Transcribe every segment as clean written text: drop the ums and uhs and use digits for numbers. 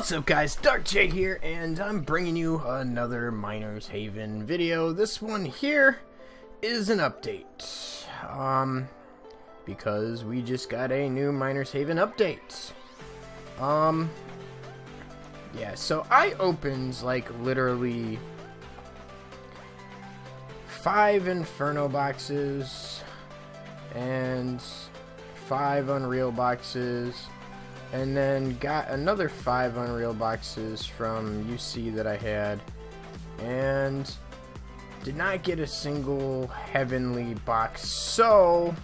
What's up guys, Dark J here, and I'm bringing you another Miners Haven video. This one here is an update, because we just got a new Miners Haven update. Yeah, so I opened like literally 5 Inferno boxes and 5 Unreal boxes, and then got another 5 Unreal boxes from UC that I had, and did not get a single Heavenly box. So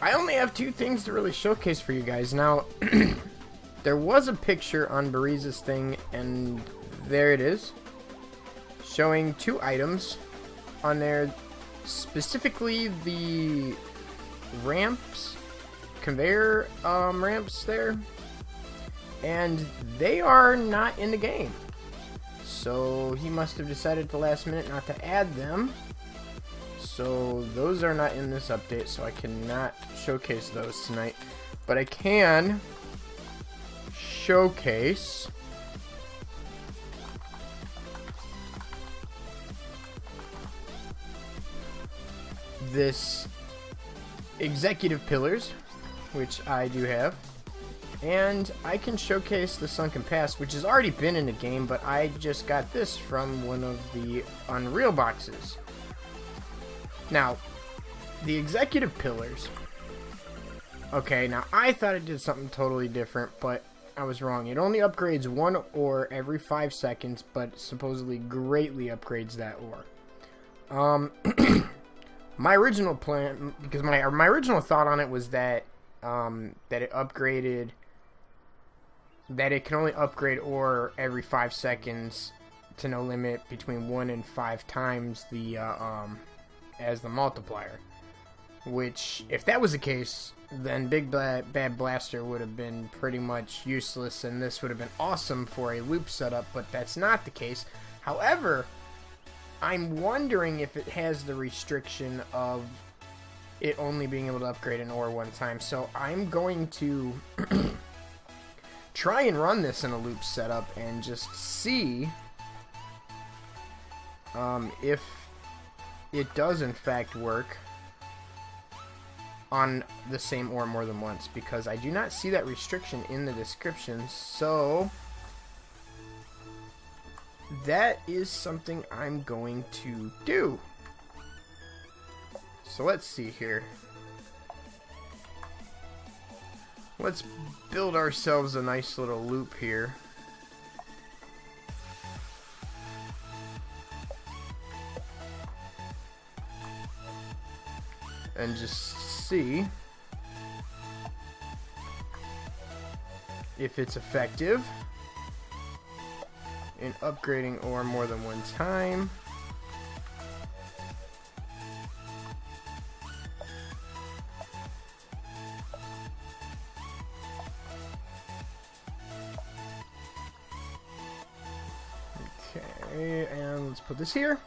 I only have 2 things to really showcase for you guys. Now there was a picture on Bariza's thing, and there it is, showing 2 items on there, specifically the ramps, conveyor ramps there, and they are not in the game. So he must have decided at the last minute not to add them. So those are not in this update, so I cannot showcase those tonight. But I can showcase this executive pillars, which I do have, and I can showcase the Sunken Past, which has already been in the game, but I just got this from one of the Unreal boxes. Now, the executive pillars, okay, now I thought it did something totally different, but I was wrong. It only upgrades 1 ore every 5 seconds, but supposedly greatly upgrades that ore. My original plan, because my original thought on it was that that it upgraded, that it can only upgrade ore every 5 seconds to no limit between 1 and 5 times the as the multiplier. Which, if that was the case, then Big Bad Blaster would have been pretty much useless, and this would have been awesome for a loop setup. But that's not the case. However, I'm wondering if it has the restriction of it only being able to upgrade an ore 1 time. So I'm going to try and run this in a loop setup and just see if it does in fact work on the same ore more than once, because I do not see that restriction in the description. So that is something I'm going to do. So let's see here. Let's build ourselves a nice little loop here. And just see if it's effective in upgrading ore more than 1 time. Okay, and let's put this here.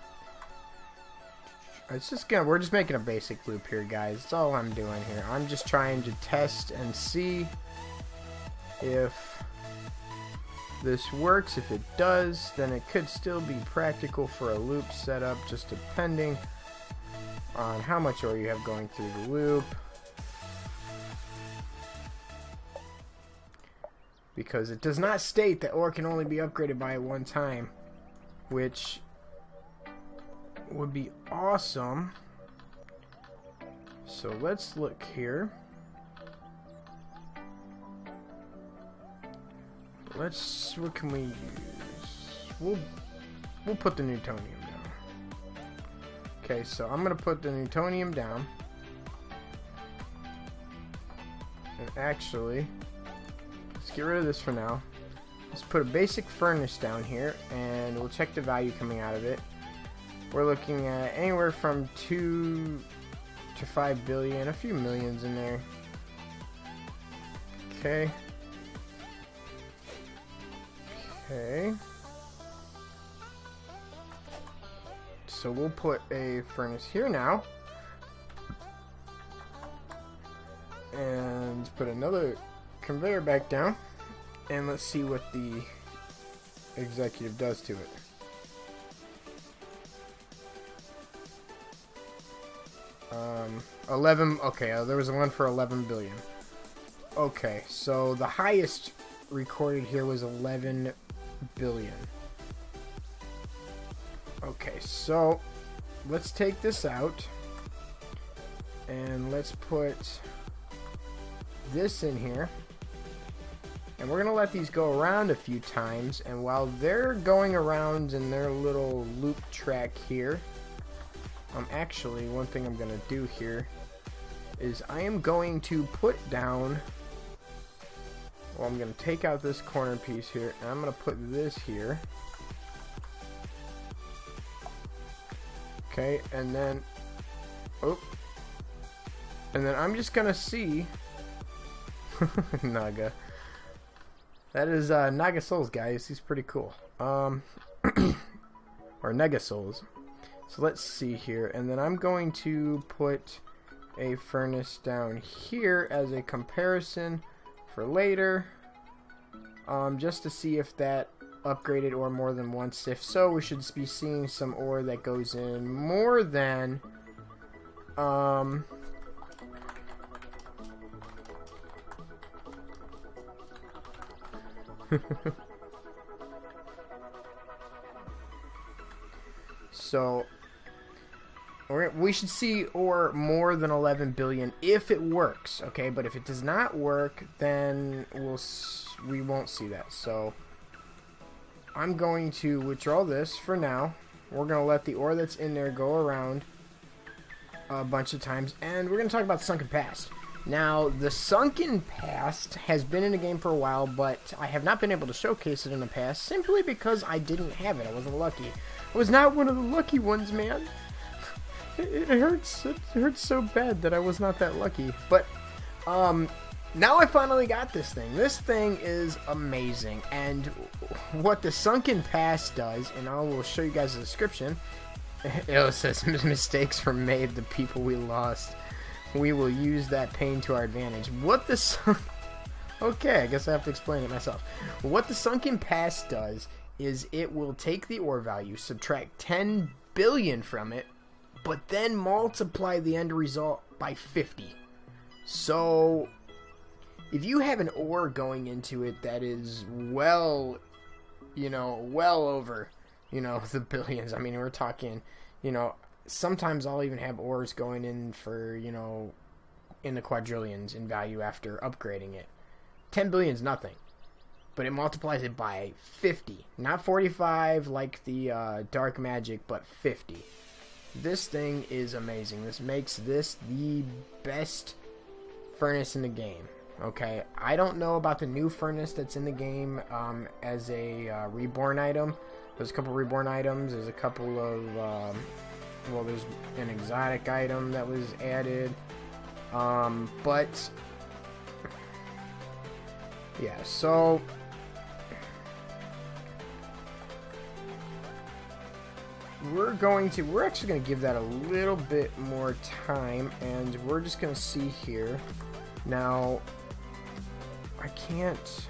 It's just we're just making a basic loop here, guys. That's all I'm doing here. I'm just trying to test and see if this works. If it does, then it could still be practical for a loop setup, just depending on how much ore you have going through the loop. Because it does not state that ore can only be upgraded by 1 time, which would be awesome. So let's look here. What can we use? We'll put the Newtonium down. Okay, so I'm gonna put the Newtonium down. And actually, let's get rid of this for now. Let's put a basic furnace down here, and we'll check the value coming out of it. We're looking at anywhere from 2 to 5 billion, a few millions in there. Okay. Okay. So we'll put a furnace here now. And put another conveyor back down. And let's see what the executive does to it. Okay, there was one for 11 billion. Okay, so the highest recorded here was 11 billion. Okay, so let's take this out and let's put this in here, and we're gonna let these go around a few times, and while they're going around in their little loop track here, actually one thing I'm gonna do here is I am going to put down, well, I'm gonna take out this corner piece here and I'm gonna put this here. Okay, and then I'm just gonna see Naga. That is Naga Souls, guys. He's pretty cool. Or Nega Souls. So let's see here, and then I'm going to put a furnace down here as a comparison for later, just to see if that upgraded ore more than once. If so, we should be seeing some ore that goes in more than so we should see ore more than 11 billion if it works, okay? But if it does not work, then we won't see that. So I'm going to withdraw this for now. We're going to let the ore that's in there go around a bunch of times, and we're going to talk about the Sunken Past. Now, the Sunken Past has been in the game for a while, but I have not been able to showcase it in the past simply because I didn't have it. I wasn't lucky. I was not one of the lucky ones, man. It hurts. It hurts so bad that I was not that lucky. But now I finally got this thing. This thing is amazing. And what the Sunken Past does, and I will show you guys the description. It says mistakes were made. The people we lost. We will use that pain to our advantage. What the okay, I guess I have to explain it myself. What the Sunken Past does is it will take the ore value, subtract 10 billion from it, but then multiply the end result by 50. So if you have an ore going into it that is well over, the billions. I mean, we're talking, sometimes I'll even have ores going in for, in the quadrillions in value after upgrading it. 10 billion is nothing, but it multiplies it by 50. Not 45 like the dark magic, but 50. This thing is amazing. This makes this the best furnace in the game. Okay, I don't know about the new furnace that's in the game as a reborn item. There's a couple reborn items. There's a couple of there's an exotic item that was added. But yeah, so we're actually going to give that a little bit more time, and we're just going to see here. Now, I can't,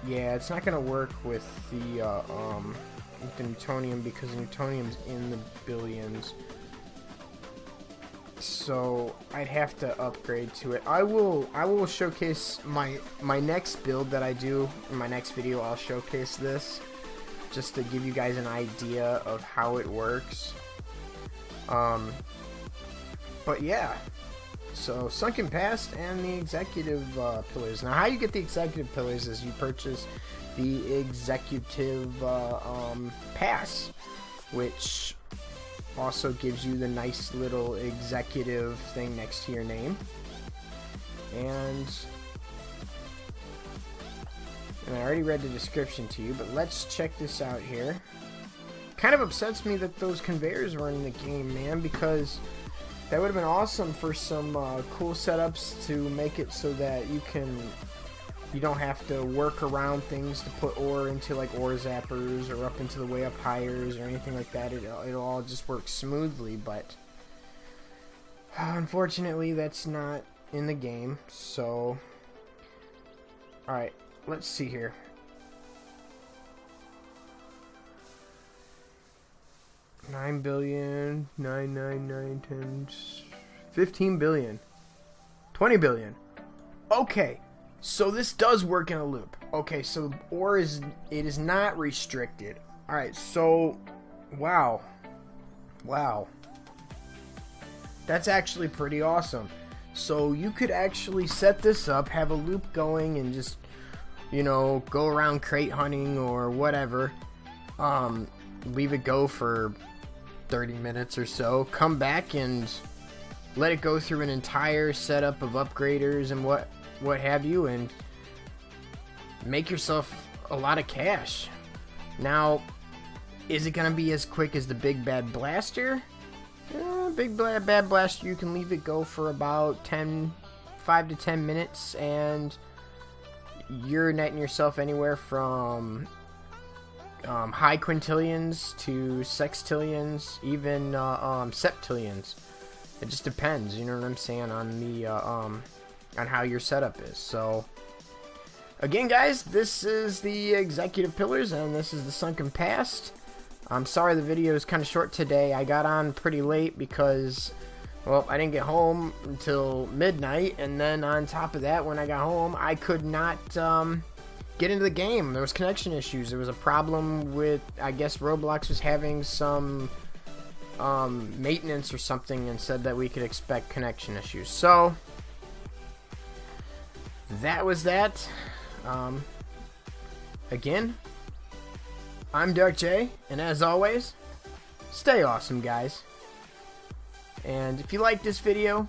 yeah, it's not going to work with the Newtonium because Newtonium's in the billions. So I'd have to upgrade to it. I will showcase my next build that I do in my next video. I'll showcase this just to give you guys an idea of how it works. But yeah, so Sunken Past and the executive pillars. Now, how you get the executive pillars is you purchase the executive pass, which also gives you the nice little executive thing next to your name. And I already read the description to you, but let's check this out here. Kind of upsets me that those conveyors weren't in the game, man, because that would have been awesome for some cool setups to make it so that you don't have to work around things to put ore into, like ore zappers or up into the way up hires or anything like that. It'll all just work smoothly, but unfortunately that's not in the game. So alright, let's see here. $9 billion, 999 times 15 billion, 20 billion. Okay, so this does work in a loop. Okay, so it is not restricted. All right, so wow, that's actually pretty awesome. So you could actually set this up, have a loop going, and just, you know, go around crate hunting or whatever. Leave it go for 30 minutes or so, come back and let it go through an entire setup of upgraders and what have you, and make yourself a lot of cash. Now, is it gonna be as quick as the Big Bad Blaster? Big Bad Blaster, you can leave it go for about 5 to 10 minutes, and you're netting yourself anywhere from high quintillions to sextillions, even septillions. It just depends, you know what I'm saying, on the on how your setup is. So again, guys, this is the Executive Pillars, and this is the Sunken Past. I'm sorry the video is kind of short today. I got on pretty late because, well, I didn't get home until midnight, and then on top of that, when I got home, I could not get into the game. There was connection issues. There was a problem with, I guess Roblox was having some maintenance or something, and said that we could expect connection issues. So that was that. Again, I'm Dark J, and as always, stay awesome, guys. And if you like this video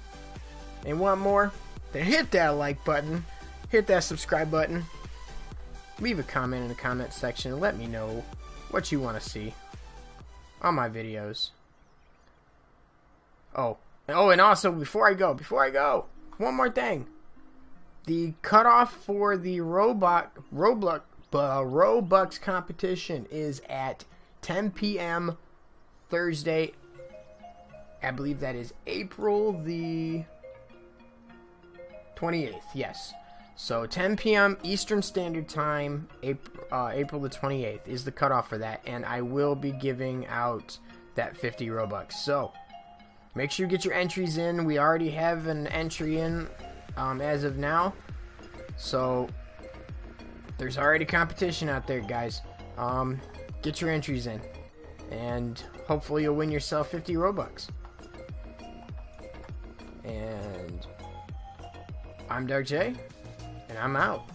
and want more, then hit that like button, hit that subscribe button, leave a comment in the comment section and let me know what you want to see on my videos. Oh, and also, before I go, one more thing. The cutoff for the Robux competition is at 10 p.m. Thursday. I believe that is April the 28th. Yes. So 10 p.m. Eastern Standard Time, April the 28th is the cutoff for that, and I will be giving out that 50 Robux. So make sure you get your entries in. We already have an entry in as of now, so there's already competition out there, guys. Get your entries in, and hopefully you'll win yourself 50 Robux. And I'm Dark J, and I'm out.